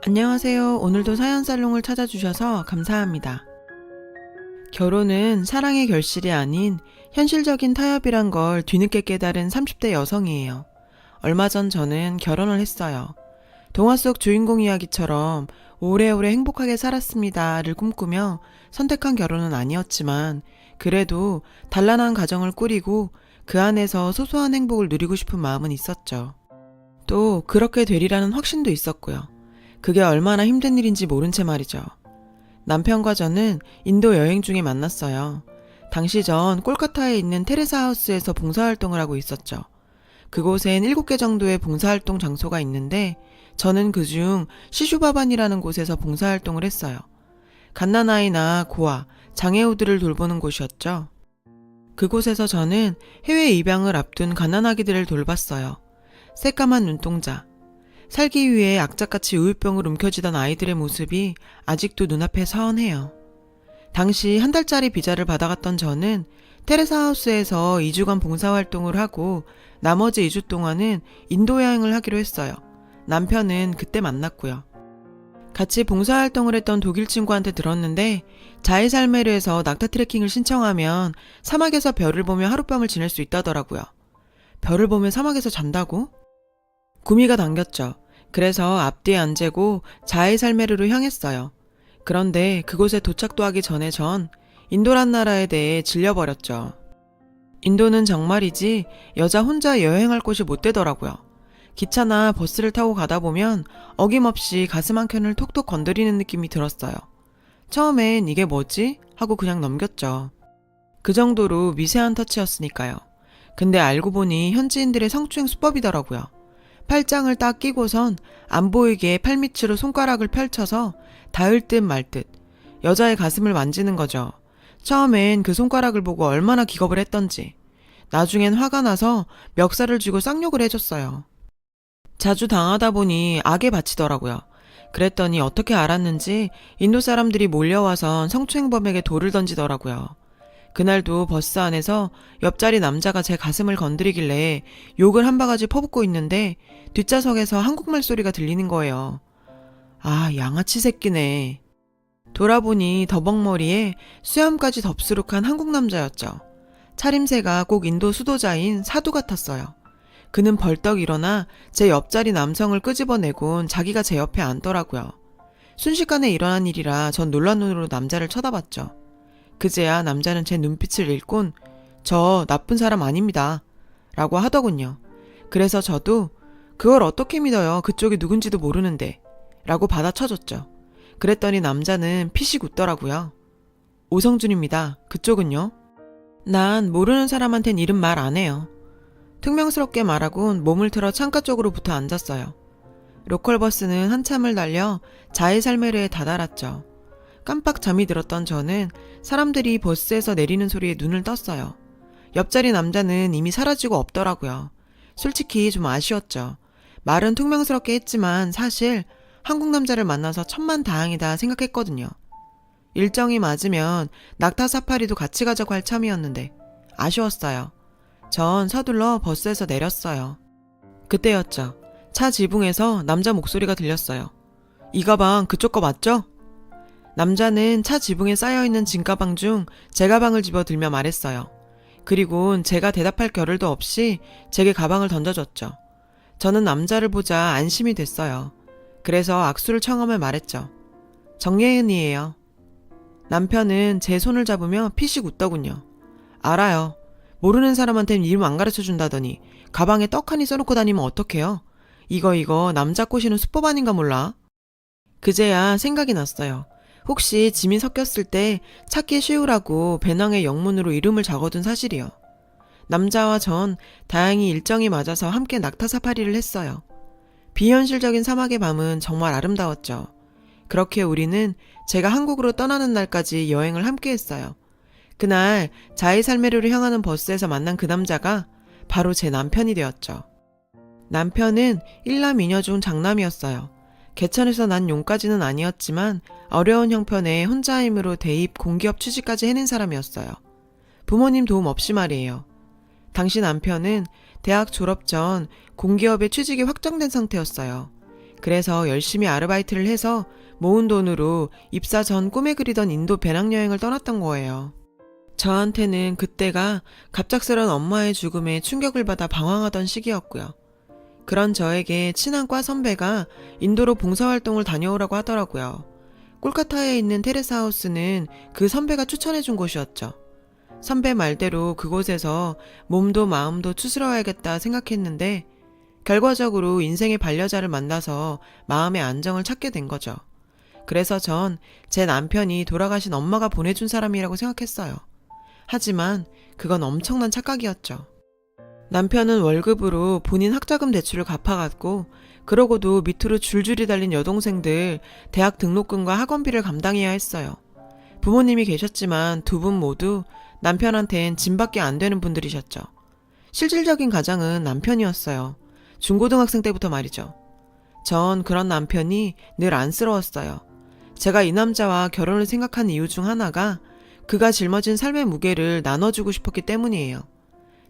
안녕하세요. 오늘도 사연살롱을 찾아주셔서 감사합니다. 결혼은 사랑의 결실이 아닌 현실적인 타협이란 걸 뒤늦게 깨달은 30대 여성이에요. 얼마 전 저는 결혼을 했어요. 동화 속 주인공 이야기처럼 오래오래 행복하게 살았습니다를 꿈꾸며 선택한 결혼은 아니었지만 그래도 단란한 가정을 꾸리고 그 안에서 소소한 행복을 누리고 싶은 마음은 있었죠. 또 그렇게 되리라는 확신도 있었고요. 그게 얼마나 힘든 일인지 모른 채 말이죠. 남편과 저는 인도 여행 중에 만났어요. 당시 전 콜카타에 있는 테레사 하우스에서 봉사활동을 하고 있었죠. 그곳엔 7개 정도의 봉사활동 장소가 있는데 저는 그중 시슈바반이라는 곳에서 봉사활동을 했어요. 갓난아이나 고아, 장애우들을 돌보는 곳이었죠. 그곳에서 저는 해외 입양을 앞둔 갓난아기들을 돌봤어요. 새까만 눈동자, 살기 위해 악착같이 우유병을 움켜쥐던 아이들의 모습이 아직도 눈앞에 서원해요. 당시 1달짜리 비자를 받아갔던 저는 테레사 하우스에서 2주간 봉사활동을 하고 나머지 2주 동안은 인도 여행을 하기로 했어요. 남편은 그때 만났고요. 같이 봉사활동을 했던 독일 친구한테 들었는데 자이살메르에서 낙타 트레킹을 신청하면 사막에서 별을 보며 하룻밤을 지낼 수 있다더라고요. 별을 보며 사막에서 잔다고? 구미가 당겼죠. 그래서 앞뒤에 안 재고 자이살메르로 향했어요. 그런데 그곳에 도착도 하기 전에 전 인도란 나라에 대해 질려버렸죠. 인도는 정말이지 여자 혼자 여행할 곳이 못 되더라고요. 기차나 버스를 타고 가다 보면 어김없이 가슴 한켠을 톡톡 건드리는 느낌이 들었어요. 처음엔 이게 뭐지? 하고 그냥 넘겼죠. 그 정도로 미세한 터치였으니까요. 근데 알고 보니 현지인들의 성추행 수법이더라고요. 팔짱을 딱 끼고선 안 보이게 팔밑으로 손가락을 펼쳐서 닿을 듯 말 듯 여자의 가슴을 만지는 거죠. 처음엔 그 손가락을 보고 얼마나 기겁을 했던지 나중엔 화가 나서 멱살을 쥐고 쌍욕을 해줬어요. 자주 당하다 보니 악에 바치더라고요. 그랬더니 어떻게 알았는지 인도 사람들이 몰려와선 성추행범에게 돌을 던지더라고요. 그날도 버스 안에서 옆자리 남자가 제 가슴을 건드리길래 욕을 한 바가지 퍼붓고 있는데 뒷좌석에서 한국말 소리가 들리는 거예요. 아, 양아치 새끼네. 돌아보니 더벅머리에 수염까지 덥수룩한 한국 남자였죠. 차림새가 꼭 인도 수도자인 사두 같았어요. 그는 벌떡 일어나 제 옆자리 남성을 끄집어내곤 자기가 제 옆에 앉더라고요. 순식간에 일어난 일이라 전 놀란 눈으로 남자를 쳐다봤죠. 그제야 남자는 제 눈빛을 읽곤 저 나쁜 사람 아닙니다 라고 하더군요. 그래서 저도 그걸 어떻게 믿어요, 그쪽이 누군지도 모르는데 라고 받아쳐줬죠. 그랬더니 남자는 피식 웃더라고요. 오성준입니다. 그쪽은요? 난 모르는 사람한텐 이름 말 안 해요. 퉁명스럽게 말하곤 몸을 틀어 창가 쪽으로 붙어 앉았어요. 로컬버스는 한참을 달려 자이살메르에 다다랐죠. 깜빡 잠이 들었던 저는 사람들이 버스에서 내리는 소리에 눈을 떴어요. 옆자리 남자는 이미 사라지고 없더라고요. 솔직히 좀 아쉬웠죠. 말은 퉁명스럽게 했지만 사실 한국 남자를 만나서 천만다행이다 생각했거든요. 일정이 맞으면 낙타 사파리도 같이 가자고 할 참이었는데 아쉬웠어요. 전 서둘러 버스에서 내렸어요. 그때였죠. 차 지붕에서 남자 목소리가 들렸어요. 이 가방 그쪽 거 맞죠? 남자는 차 지붕에 쌓여있는 짐가방 중 제 가방을 집어들며 말했어요. 그리곤 제가 대답할 겨를도 없이 제게 가방을 던져줬죠. 저는 남자를 보자 안심이 됐어요. 그래서 악수를 청하며 말했죠. 정예은이에요. 남편은 제 손을 잡으며 피식 웃더군요. 알아요. 모르는 사람한텐 이름 안 가르쳐준다더니 가방에 떡하니 써놓고 다니면 어떡해요? 이거 남자 꼬시는 수법 아닌가 몰라? 그제야 생각이 났어요. 혹시 짐이 섞였을 때 찾기 쉬우라고 배낭에 영문으로 이름을 적어둔 사실이요. 남자와 전 다행히 일정이 맞아서 함께 낙타 사파리를 했어요. 비현실적인 사막의 밤은 정말 아름다웠죠. 그렇게 우리는 제가 한국으로 떠나는 날까지 여행을 함께 했어요. 그날 자이살메르를 향하는 버스에서 만난 그 남자가 바로 제 남편이 되었죠. 남편은 일남 이녀 중 장남이었어요. 개천에서 난 용까지는 아니었지만 어려운 형편에 혼자 힘으로 대입 공기업 취직까지 해낸 사람이었어요. 부모님 도움 없이 말이에요. 당시 남편은 대학 졸업 전 공기업에 취직이 확정된 상태였어요. 그래서 열심히 아르바이트를 해서 모은 돈으로 입사 전 꿈에 그리던 인도 배낭여행을 떠났던 거예요. 저한테는 그때가 갑작스런 엄마의 죽음에 충격을 받아 방황하던 시기였고요. 그런 저에게 친한 과 선배가 인도로 봉사활동을 다녀오라고 하더라고요. 콜카타에 있는 테레사 하우스는 그 선배가 추천해준 곳이었죠. 선배 말대로 그곳에서 몸도 마음도 추스러워야겠다 생각했는데 결과적으로 인생의 반려자를 만나서 마음의 안정을 찾게 된 거죠. 그래서 전 제 남편이 돌아가신 엄마가 보내준 사람이라고 생각했어요. 하지만 그건 엄청난 착각이었죠. 남편은 월급으로 본인 학자금 대출을 갚아갔고 그러고도 밑으로 줄줄이 달린 여동생들 대학 등록금과 학원비를 감당해야 했어요. 부모님이 계셨지만 두 분 모두 남편한텐 짐밖에 안 되는 분들이셨죠. 실질적인 가장은 남편이었어요. 중고등학생 때부터 말이죠. 전 그런 남편이 늘 안쓰러웠어요. 제가 이 남자와 결혼을 생각한 이유 중 하나가 그가 짊어진 삶의 무게를 나눠주고 싶었기 때문이에요.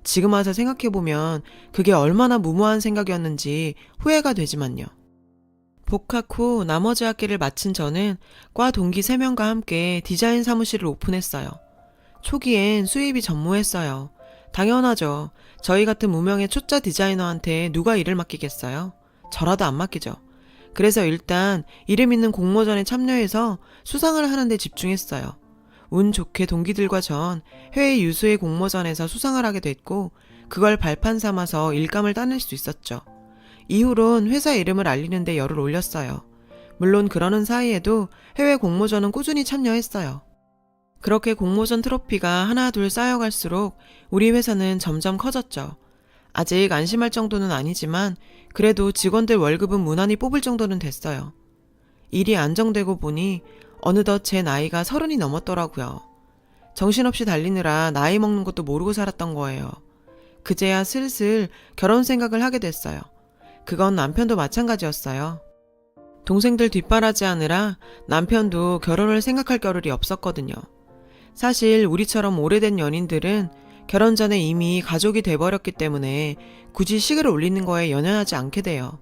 지금 와서 생각해보면 그게 얼마나 무모한 생각이었는지 후회가 되지만요. 복학 후 나머지 학기를 마친 저는 과 동기 3명과 함께 디자인 사무실을 오픈했어요. 초기엔 수입이 전무했어요. 당연하죠. 저희 같은 무명의 초짜 디자이너한테 누가 일을 맡기겠어요? 저라도 안 맡기죠. 그래서 일단 이름 있는 공모전에 참여해서 수상을 하는 데 집중했어요. 운 좋게 동기들과 전 해외 유수의 공모전에서 수상을 하게 됐고 그걸 발판 삼아서 일감을 따낼 수 있었죠. 이후론 회사 이름을 알리는 데 열을 올렸어요. 물론 그러는 사이에도 해외 공모전은 꾸준히 참여했어요. 그렇게 공모전 트로피가 하나 둘 쌓여갈수록 우리 회사는 점점 커졌죠. 아직 안심할 정도는 아니지만 그래도 직원들 월급은 무난히 뽑을 정도는 됐어요. 일이 안정되고 보니 어느덧 제 나이가 30이 넘었더라고요. 정신없이 달리느라 나이 먹는 것도 모르고 살았던 거예요. 그제야 슬슬 결혼 생각을 하게 됐어요. 그건 남편도 마찬가지였어요. 동생들 뒷바라지하느라 남편도 결혼을 생각할 겨를이 없었거든요. 사실 우리처럼 오래된 연인들은 결혼 전에 이미 가족이 돼버렸기 때문에 굳이 식을 올리는 거에 연연하지 않게 돼요.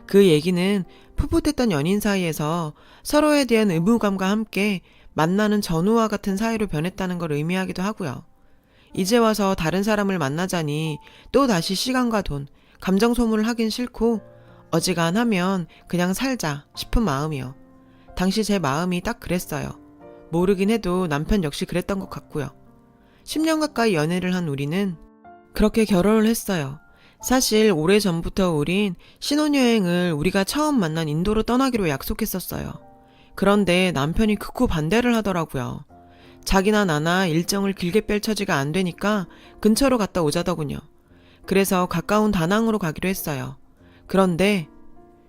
그 얘기는 풋풋했던 연인 사이에서 서로에 대한 의무감과 함께 만나는 전우와 같은 사이로 변했다는 걸 의미하기도 하고요. 이제 와서 다른 사람을 만나자니 또 다시 시간과 돈, 감정 소모를 하긴 싫고 어지간하면 그냥 살자 싶은 마음이요. 당시 제 마음이 딱 그랬어요. 모르긴 해도 남편 역시 그랬던 것 같고요. 10년 가까이 연애를 한 우리는 그렇게 결혼을 했어요. 사실 오래전부터 우린 신혼여행을 우리가 처음 만난 인도로 떠나기로 약속했었어요. 그런데 남편이 극구 반대를 하더라고요. 자기나 나나 일정을 길게 뺄 처지가 안 되니까 근처로 갔다 오자더군요. 그래서 가까운 다낭으로 가기로 했어요. 그런데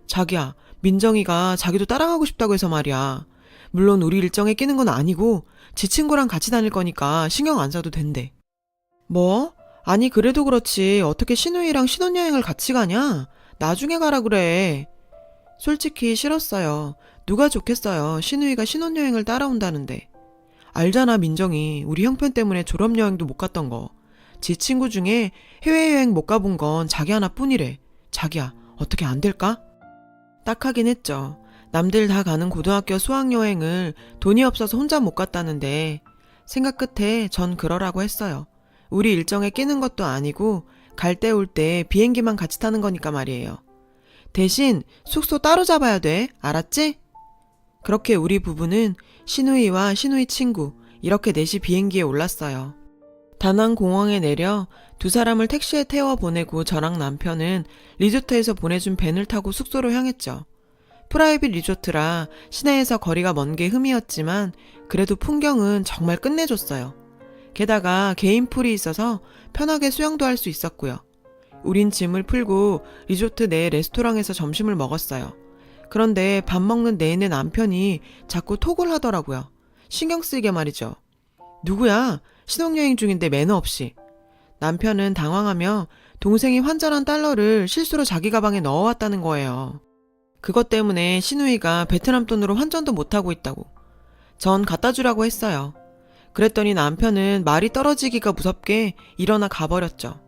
자기야, 민정이가 자기도 따라가고 싶다고 해서 말이야. 물론 우리 일정에 끼는 건 아니고 지 친구랑 같이 다닐 거니까 신경 안 써도 된대. 뭐? 아니 그래도 그렇지 어떻게 신우이랑 신혼여행을 같이 가냐? 나중에 가라 그래. 솔직히 싫었어요. 누가 좋겠어요. 신우이가 신혼여행을 따라온다는데. 알잖아 민정이 우리 형편 때문에 졸업여행도 못 갔던 거. 지 친구 중에 해외여행 못 가본 건 자기 하나뿐이래. 자기야 어떻게 안 될까? 딱하긴 했죠. 남들 다 가는 고등학교 수학여행을 돈이 없어서 혼자 못 갔다는데 생각 끝에 전 그러라고 했어요. 우리 일정에 끼는 것도 아니고 갈 때 올 때 비행기만 같이 타는 거니까 말이에요. 대신 숙소 따로 잡아야 돼. 알았지? 그렇게 우리 부부는 신우이와 신우이 친구 이렇게 넷이 비행기에 올랐어요. 다낭 공항에 내려 두 사람을 택시에 태워 보내고 저랑 남편은 리조트에서 보내준 밴을 타고 숙소로 향했죠. 프라이빗 리조트라 시내에서 거리가 먼 게 흠이었지만 그래도 풍경은 정말 끝내줬어요. 게다가 개인 풀이 있어서 편하게 수영도 할 수 있었고요. 우린 짐을 풀고 리조트 내 레스토랑에서 점심을 먹었어요. 그런데 밥 먹는 내내 남편이 자꾸 톡을 하더라고요. 신경 쓰이게 말이죠. 누구야? 신혼여행 중인데 매너 없이. 남편은 당황하며 동생이 환전한 달러를 실수로 자기 가방에 넣어왔다는 거예요. 그것 때문에 신우이가 베트남 돈으로 환전도 못하고 있다고. 전 갖다 주라고 했어요. 그랬더니 남편은 말이 떨어지기가 무섭게 일어나 가버렸죠.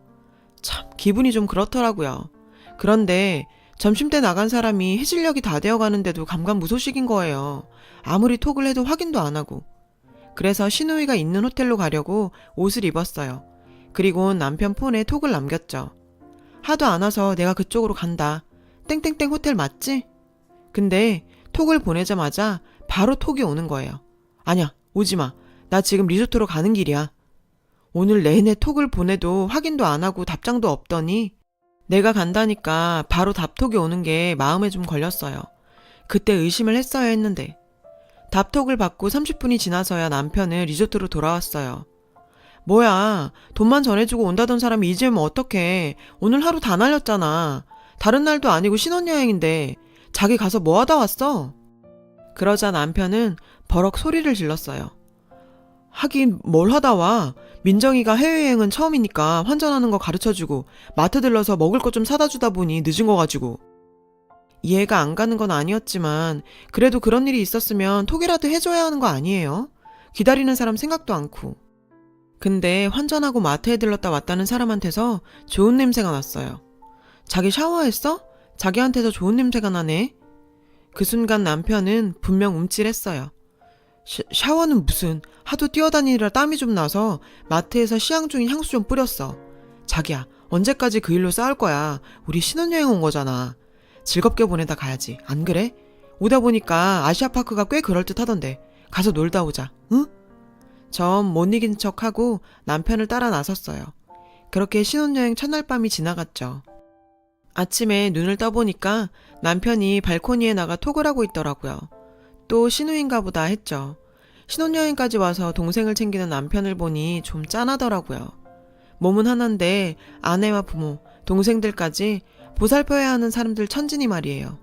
참 기분이 좀 그렇더라고요. 그런데 점심때 나간 사람이 해질녘이 다 되어가는데도 감감무소식인 거예요. 아무리 톡을 해도 확인도 안 하고. 그래서 신우이가 있는 호텔로 가려고 옷을 입었어요. 그리고 남편 폰에 톡을 남겼죠. 하도 안 와서 내가 그쪽으로 간다. 땡땡땡 호텔 맞지? 근데 톡을 보내자마자 바로 톡이 오는 거예요. 아냐, 오지마. 나 지금 리조트로 가는 길이야. 오늘 내내 톡을 보내도 확인도 안 하고 답장도 없더니 내가 간다니까 바로 답톡이 오는 게 마음에 좀 걸렸어요. 그때 의심을 했어야 했는데. 답톡을 받고 30분이 지나서야 남편은 리조트로 돌아왔어요. 뭐야, 돈만 전해주고 온다던 사람이 이제 면 어떡해. 오늘 하루 다 날렸잖아. 다른 날도 아니고 신혼여행인데 자기 가서 뭐 하다 왔어? 그러자 남편은 버럭 소리를 질렀어요. 하긴 뭘 하다 와. 민정이가 해외여행은 처음이니까 환전하는 거 가르쳐주고 마트 들러서 먹을 것 좀 사다 주다 보니 늦은 거 가지고. 이해가 안 가는 건 아니었지만 그래도 그런 일이 있었으면 톡이라도 해줘야 하는 거 아니에요? 기다리는 사람 생각도 않고. 근데 환전하고 마트에 들렀다 왔다는 사람한테서 좋은 냄새가 났어요. 자기 샤워했어? 자기한테서 좋은 냄새가 나네. 그 순간 남편은 분명 움찔했어요. 샤워는 무슨, 하도 뛰어다니느라 땀이 좀 나서 마트에서 시향 중인 향수 좀 뿌렸어. 자기야, 언제까지 그 일로 싸울 거야. 우리 신혼여행 온 거잖아. 즐겁게 보내다 가야지. 안 그래? 오다 보니까 아시아파크가 꽤 그럴듯하던데. 가서 놀다 오자. 응? 전 못 이긴 척하고 남편을 따라 나섰어요. 그렇게 신혼여행 첫날 밤이 지나갔죠. 아침에 눈을 떠보니까 남편이 발코니에 나가 톡을 하고 있더라고요. 또 신우인가 보다 했죠. 신혼여행까지 와서 동생을 챙기는 남편을 보니 좀 짠하더라고요. 몸은 하나인데 아내와 부모, 동생들까지 보살펴야 하는 사람들 천진이 말이에요.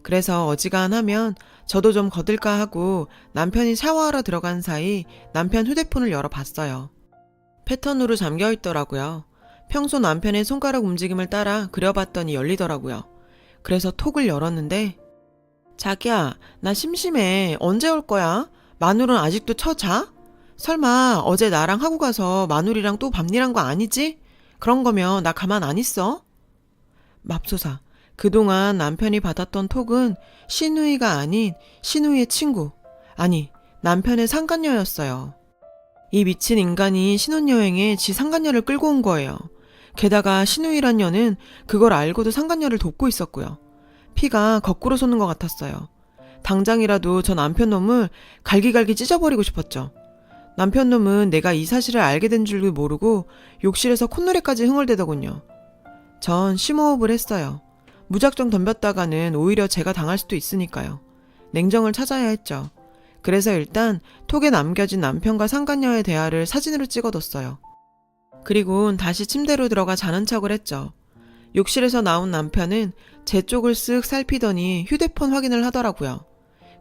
그래서 어지간하면 저도 좀 거들까 하고 남편이 샤워하러 들어간 사이 남편 휴대폰을 열어봤어요. 패턴으로 잠겨있더라고요. 평소 남편의 손가락 움직임을 따라 그려봤더니 열리더라고요. 그래서 톡을 열었는데 자기야, 나 심심해. 언제 올 거야? 마눌은 아직도 처자? 설마 어제 나랑 하고 가서 마눌이랑 또 밤일한 거 아니지? 그런 거면 나 가만 안 있어? 맙소사, 그동안 남편이 받았던 톡은 신우이가 아닌 신우이의 친구, 아니 남편의 상간녀였어요. 이 미친 인간이 신혼여행에 지 상간녀를 끌고 온 거예요. 게다가 신우이란 년은 그걸 알고도 상간녀를 돕고 있었고요. 피가 거꾸로 솟는 것 같았어요. 당장이라도 저 남편 놈을 갈기갈기 찢어버리고 싶었죠. 남편 놈은 내가 이 사실을 알게 된 줄도 모르고 욕실에서 콧노래까지 흥얼대더군요. 전 심호흡을 했어요. 무작정 덤볐다가는 오히려 제가 당할 수도 있으니까요. 냉정을 찾아야 했죠. 그래서 일단 톡에 남겨진 남편과 상간녀의 대화를 사진으로 찍어뒀어요. 그리고는 다시 침대로 들어가 자는 척을 했죠. 욕실에서 나온 남편은 제 쪽을 쓱 살피더니 휴대폰 확인을 하더라고요.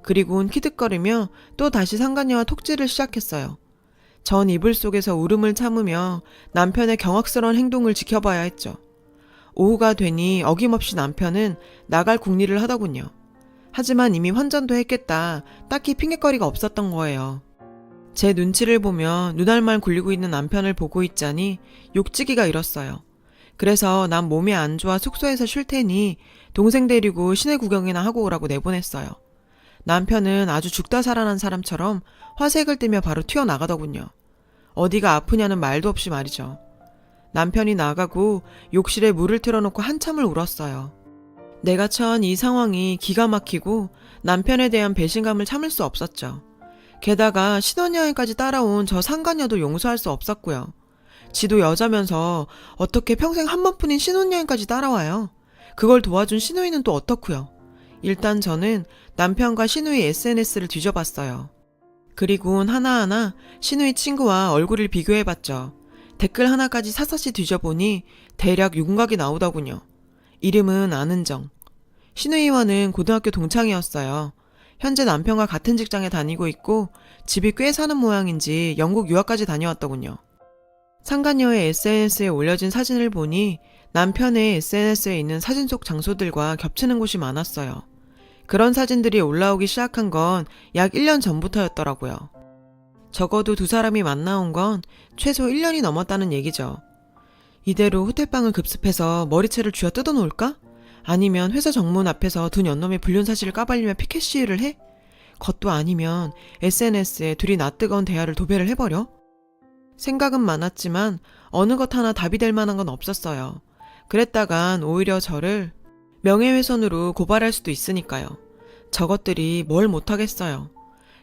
그리고는 키득거리며 또 다시 상간녀와 톡질을 시작했어요. 전 이불 속에서 울음을 참으며 남편의 경악스러운 행동을 지켜봐야 했죠. 오후가 되니 어김없이 남편은 나갈 궁리를 하더군요. 하지만 이미 환전도 했겠다. 딱히 핑계거리가 없었던 거예요. 제 눈치를 보며 눈알만 굴리고 있는 남편을 보고 있자니 욕지기가 일었어요. 그래서 난 몸이 안 좋아 숙소에서 쉴 테니 동생 데리고 시내 구경이나 하고 오라고 내보냈어요. 남편은 아주 죽다 살아난 사람처럼 화색을 띠며 바로 튀어나가더군요. 어디가 아프냐는 말도 없이 말이죠. 남편이 나가고 욕실에 물을 틀어놓고 한참을 울었어요. 내가 처한 이 상황이 기가 막히고 남편에 대한 배신감을 참을 수 없었죠. 게다가 신혼여행까지 따라온 저 상간녀도 용서할 수 없었고요. 지도 여자면서 어떻게 평생 한 번뿐인 신혼여행까지 따라와요. 그걸 도와준 신우이는 또 어떻고요. 일단 저는 남편과 신우이 SNS를 뒤져봤어요. 그리고는 하나하나 신우이 친구와 얼굴을 비교해봤죠. 댓글 하나까지 사사시 뒤져보니 대략 윤곽이 나오더군요. 이름은 안은정. 신우이와는 고등학교 동창이었어요. 현재 남편과 같은 직장에 다니고 있고 집이 꽤 사는 모양인지 영국 유학까지 다녀왔더군요. 상간녀의 SNS에 올려진 사진을 보니 남편의 SNS에 있는 사진 속 장소들과 겹치는 곳이 많았어요. 그런 사진들이 올라오기 시작한 건 약 1년 전부터였더라고요. 적어도 두 사람이 만나온 건 최소 1년이 넘었다는 얘기죠. 이대로 호텔방을 급습해서 머리채를 쥐어 뜯어놓을까? 아니면 회사 정문 앞에서 두 연놈의 불륜 사실을 까발리며 피켓 시위를 해? 그것도 아니면 SNS에 둘이 낯뜨거운 대화를 도배를 해버려? 생각은 많았지만 어느 것 하나 답이 될 만한 건 없었어요. 그랬다간 오히려 저를 명예훼손으로 고발할 수도 있으니까요. 저것들이 뭘 못하겠어요.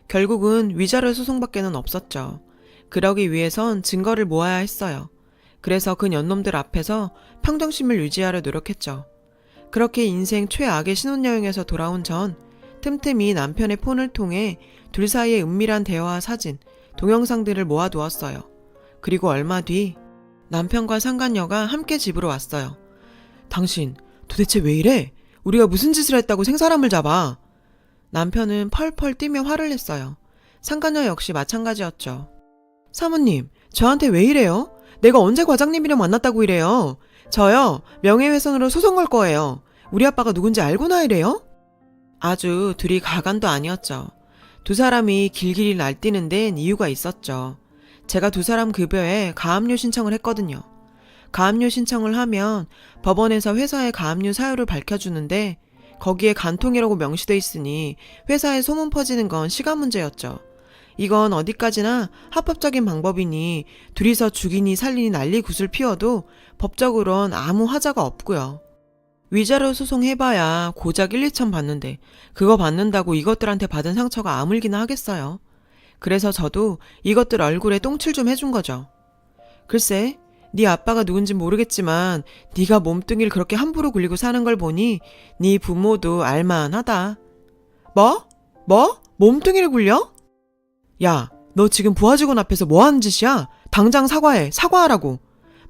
결국은 위자료 소송밖에는 없었죠. 그러기 위해선 증거를 모아야 했어요. 그래서 그 연놈들 앞에서 평정심을 유지하려 노력했죠. 그렇게 인생 최악의 신혼여행에서 돌아온 전 틈틈이 남편의 폰을 통해 둘 사이의 은밀한 대화와 사진, 동영상들을 모아두었어요. 그리고 얼마 뒤 남편과 상간녀가 함께 집으로 왔어요. 당신 도대체 왜 이래? 우리가 무슨 짓을 했다고 생사람을 잡아? 남편은 펄펄 뛰며 화를 냈어요. 상간녀 역시 마찬가지였죠. 사모님, 저한테 왜 이래요? 내가 언제 과장님이랑 만났다고 이래요? 저요, 명예훼손으로 소송 걸 거예요. 우리 아빠가 누군지 알고나 이래요? 아주 둘이 가관도 아니었죠. 두 사람이 길길이 날뛰는 데는 이유가 있었죠. 제가 두 사람 급여에 가압류 신청을 했거든요. 가압류 신청을 하면 법원에서 회사의 가압류 사유를 밝혀주는데 거기에 간통이라고 명시돼 있으니 회사에 소문 퍼지는 건 시간 문제였죠. 이건 어디까지나 합법적인 방법이니 둘이서 죽이니 살리니 난리 굿을 피워도 법적으론 아무 하자가 없고요. 위자료 소송 해봐야 고작 1, 2천 받는데 그거 받는다고 이것들한테 받은 상처가 아물기나 하겠어요. 그래서 저도 이것들 얼굴에 똥칠 좀 해준 거죠. 글쎄, 네 아빠가 누군진 모르겠지만 네가 몸뚱이를 그렇게 함부로 굴리고 사는 걸 보니 네 부모도 알만하다. 뭐? 몸뚱이를 굴려? 야, 너 지금 부하 직원 앞에서 뭐 하는 짓이야? 당장 사과해. 사과하라고.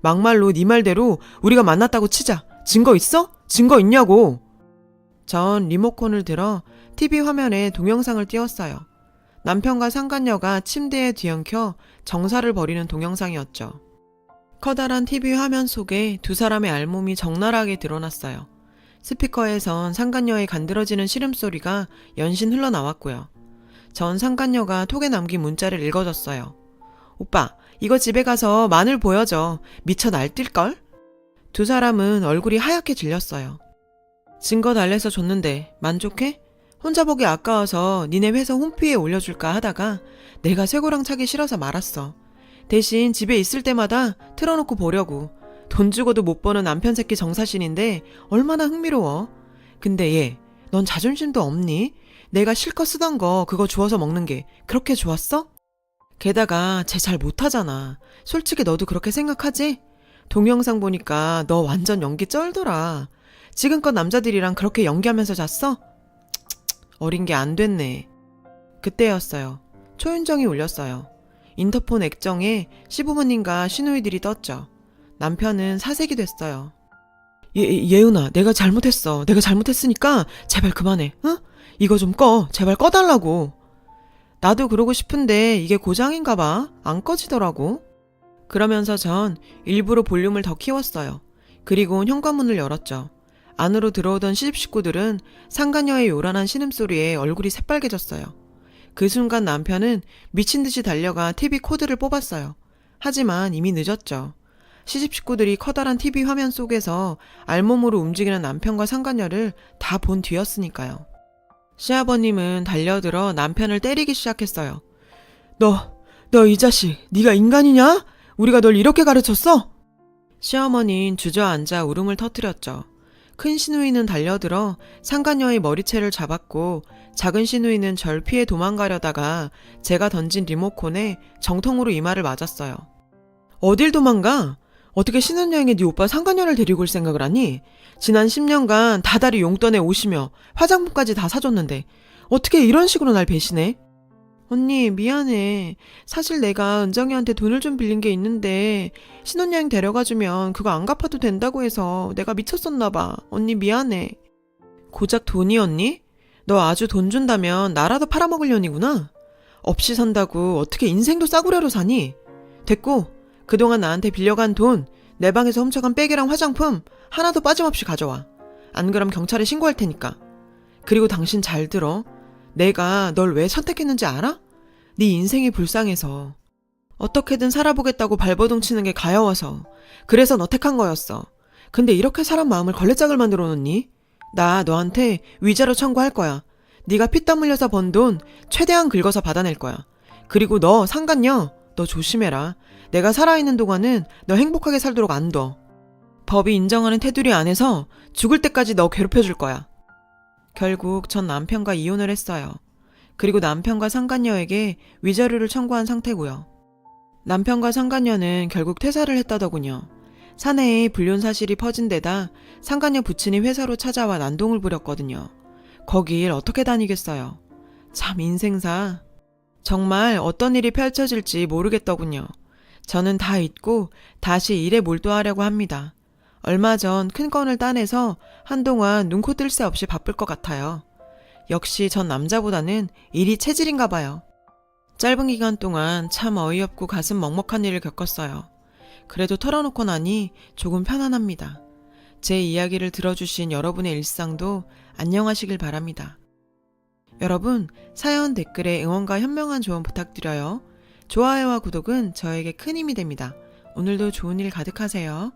막말로 네 말대로 우리가 만났다고 치자. 증거 있어? 증거 있냐고. 전 리모컨을 들어 TV 화면에 동영상을 띄웠어요. 남편과 상간녀가 침대에 뒤엉켜 정사를 벌이는 동영상이었죠. 커다란 TV 화면 속에 두 사람의 알몸이 적나라하게 드러났어요. 스피커에선 상간녀의 간드러지는 시름소리가 연신 흘러나왔고요. 전 상간녀가 톡에 남긴 문자를 읽어줬어요. 오빠, 이거 집에 가서 마늘 보여줘. 미쳐 날뛸걸? 두 사람은 얼굴이 하얗게 질렸어요. 증거 달래서 줬는데 만족해? 혼자 보기 아까워서 니네 회사 홈피에 올려줄까 하다가 내가 쇠고랑 차기 싫어서 말았어. 대신 집에 있을 때마다 틀어놓고 보려고. 돈 주고도 못 버는 남편 새끼 정사신인데 얼마나 흥미로워. 근데 얘, 넌 자존심도 없니? 내가 실컷 쓰던 거 그거 주워서 먹는 게 그렇게 좋았어? 게다가 쟤 잘 못하잖아. 솔직히 너도 그렇게 생각하지? 동영상 보니까 너 완전 연기 쩔더라. 지금껏 남자들이랑 그렇게 연기하면서 잤어? 어린 게 안 됐네. 그때였어요. 초윤정이 울렸어요. 인터폰 액정에 시부모님과 시누이들이 떴죠. 남편은 사색이 됐어요. 예은아, 내가 잘못했어. 내가 잘못했으니까 제발 그만해. 응? 이거 좀 꺼. 제발 꺼달라고. 나도 그러고 싶은데 이게 고장인가 봐. 안 꺼지더라고. 그러면서 전 일부러 볼륨을 더 키웠어요. 그리고 현관문을 열었죠. 안으로 들어오던 시집 식구들은 상간녀의 요란한 신음소리에 얼굴이 새빨개졌어요. 그 순간 남편은 미친 듯이 달려가 TV 코드를 뽑았어요. 하지만 이미 늦었죠. 시집 식구들이 커다란 TV 화면 속에서 알몸으로 움직이는 남편과 상간녀를 다 본 뒤였으니까요. 시아버님은 달려들어 남편을 때리기 시작했어요. 너 이 자식, 네가 인간이냐? 우리가 널 이렇게 가르쳤어? 시어머니는 주저앉아 울음을 터뜨렸죠. 큰 시누이는 달려들어 상간녀의 머리채를 잡았고 작은 시누이는 절 피해 도망가려다가 제가 던진 리모컨에 정통으로 이마를 맞았어요. 어딜 도망가? 어떻게 신혼여행에 네 오빠 상간녀를 데리고 올 생각을 하니? 지난 10년간 다달이 용돈에 오시며 화장품까지 다 사줬는데 어떻게 이런 식으로 날 배신해? 언니 미안해. 사실 내가 은정이한테 돈을 좀 빌린 게 있는데 신혼여행 데려가주면 그거 안 갚아도 된다고 해서 내가 미쳤었나 봐. 언니 미안해. 고작 돈이었니? 너 아주 돈 준다면 나라도 팔아먹으려니구나. 없이 산다고 어떻게 인생도 싸구려로 사니? 됐고 그동안 나한테 빌려간 돈, 내 방에서 훔쳐간 백이랑 화장품 하나도 빠짐없이 가져와. 안 그럼 경찰에 신고할 테니까. 그리고 당신 잘 들어. 내가 널 왜 선택했는지 알아? 네 인생이 불쌍해서. 어떻게든 살아보겠다고 발버둥 치는 게 가여워서. 그래서 너 택한 거였어. 근데 이렇게 사람 마음을 걸레짝을 만들어 놓니? 나 너한테 위자료 청구할 거야. 네가 피땀 흘려서 번 돈 최대한 긁어서 받아낼 거야. 그리고 너 상간녀, 너 조심해라. 내가 살아있는 동안은 너 행복하게 살도록 안 둬. 법이 인정하는 테두리 안에서 죽을 때까지 너 괴롭혀줄 거야. 결국 전 남편과 이혼을 했어요. 그리고 남편과 상간녀에게 위자료를 청구한 상태고요. 남편과 상간녀는 결국 퇴사를 했다더군요. 사내에 불륜 사실이 퍼진 데다 상간녀 부친이 회사로 찾아와 난동을 부렸거든요. 거길 어떻게 다니겠어요. 참 인생사. 정말 어떤 일이 펼쳐질지 모르겠더군요. 저는 다 잊고 다시 일에 몰두하려고 합니다. 얼마 전 큰 건을 따내서 한동안 눈코 뜰 새 없이 바쁠 것 같아요. 역시 전 남자보다는 일이 체질인가 봐요. 짧은 기간 동안 참 어이없고 가슴 먹먹한 일을 겪었어요. 그래도 털어놓고 나니 조금 편안합니다. 제 이야기를 들어주신 여러분의 일상도 안녕하시길 바랍니다. 여러분, 사연 댓글에 응원과 현명한 조언 부탁드려요. 좋아요와 구독은 저에게 큰 힘이 됩니다. 오늘도 좋은 일 가득하세요.